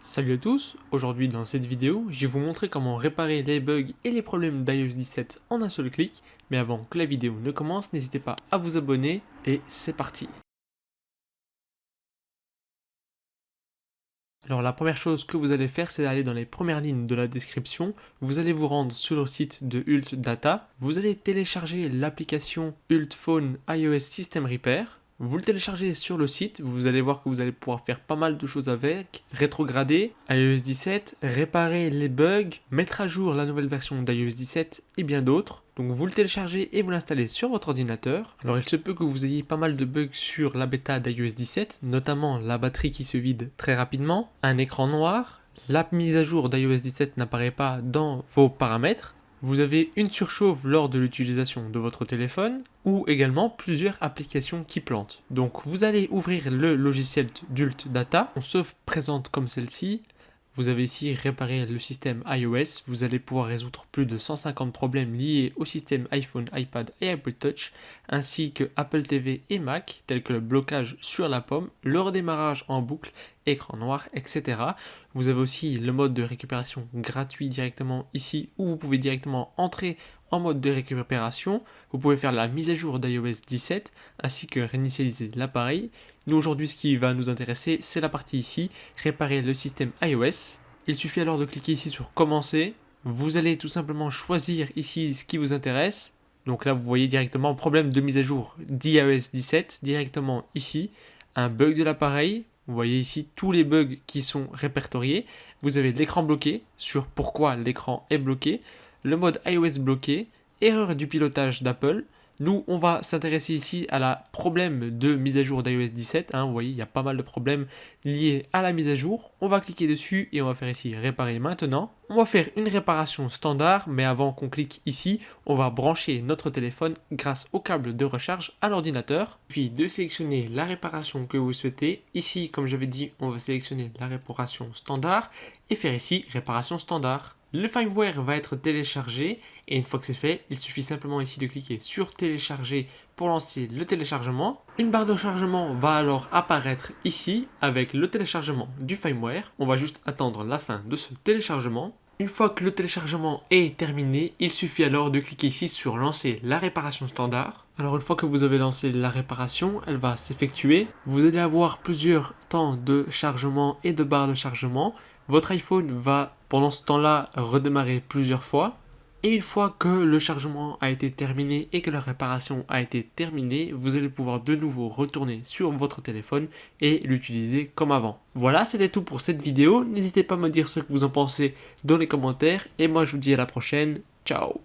Salut à tous, aujourd'hui dans cette vidéo, je vais vous montrer comment réparer les bugs et les problèmes d'iOS 17 en un seul clic, mais avant que la vidéo ne commence, n'hésitez pas à vous abonner et c'est parti. Alors la première chose que vous allez faire, c'est d'aller dans les premières lignes de la description, vous allez vous rendre sur le site de Ult Data, vous allez télécharger l'application Ult Phone iOS System Repair. Vous le téléchargez sur le site, vous allez voir que vous allez pouvoir faire pas mal de choses avec, rétrograder iOS 17, réparer les bugs, mettre à jour la nouvelle version d'iOS 17 et bien d'autres. Donc vous le téléchargez et vous l'installez sur votre ordinateur. Alors il se peut que vous ayez pas mal de bugs sur la bêta d'iOS 17, notamment la batterie qui se vide très rapidement, un écran noir, la mise à jour d'iOS 17 n'apparaît pas dans vos paramètres, vous avez une surchauffe lors de l'utilisation de votre téléphone ou également plusieurs applications qui plantent. Donc vous allez ouvrir le logiciel d'Ult Data, on se présente comme celle-ci. Vous avez ici réparé le système iOS, vous allez pouvoir résoudre plus de 150 problèmes liés au système iPhone, iPad et Apple Touch, ainsi que Apple TV et Mac, tels que le blocage sur la pomme, le redémarrage en boucle, écran noir, etc. Vous avez aussi le mode de récupération gratuit directement ici, où vous pouvez directement entrer en mode de récupération. Vous pouvez faire la mise à jour d'iOS 17, ainsi que réinitialiser l'appareil. Nous aujourd'hui, ce qui va nous intéresser, c'est la partie ici, réparer le système iOS. Il suffit alors de cliquer ici sur commencer. Vous allez tout simplement choisir ici ce qui vous intéresse. Donc là, vous voyez directement problème de mise à jour d'iOS 17, directement ici, un bug de l'appareil. Vous voyez ici tous les bugs qui sont répertoriés. Vous avez l'écran bloqué, sur pourquoi l'écran est bloqué, le mode iOS bloqué, erreur du pilotage d'Apple. Nous, on va s'intéresser ici à la problème de mise à jour d'iOS 17. Vous voyez, il y a pas mal de problèmes liés à la mise à jour. On va cliquer dessus et on va faire ici réparer maintenant. On va faire une réparation standard, mais avant qu'on clique ici, on va brancher notre téléphone grâce au câble de recharge à l'ordinateur. Puis de sélectionner la réparation que vous souhaitez. Ici, comme j'avais dit, on va sélectionner la réparation standard et faire ici réparation standard. Le firmware va être téléchargé et une fois que c'est fait, il suffit simplement ici de cliquer sur télécharger pour lancer le téléchargement. Une barre de chargement va alors apparaître ici avec le téléchargement du firmware. On va juste attendre la fin de ce téléchargement. Une fois que le téléchargement est terminé, il suffit alors de cliquer ici sur lancer la réparation standard. Alors une fois que vous avez lancé la réparation, elle va s'effectuer. Vous allez avoir plusieurs temps de chargement et de barre de chargement. Votre iPhone va pendant ce temps-là redémarrer plusieurs fois. Et une fois que le chargement a été terminé et que la réparation a été terminée, vous allez pouvoir de nouveau retourner sur votre téléphone et l'utiliser comme avant. Voilà, c'était tout pour cette vidéo. N'hésitez pas à me dire ce que vous en pensez dans les commentaires. Et moi, je vous dis à la prochaine. Ciao!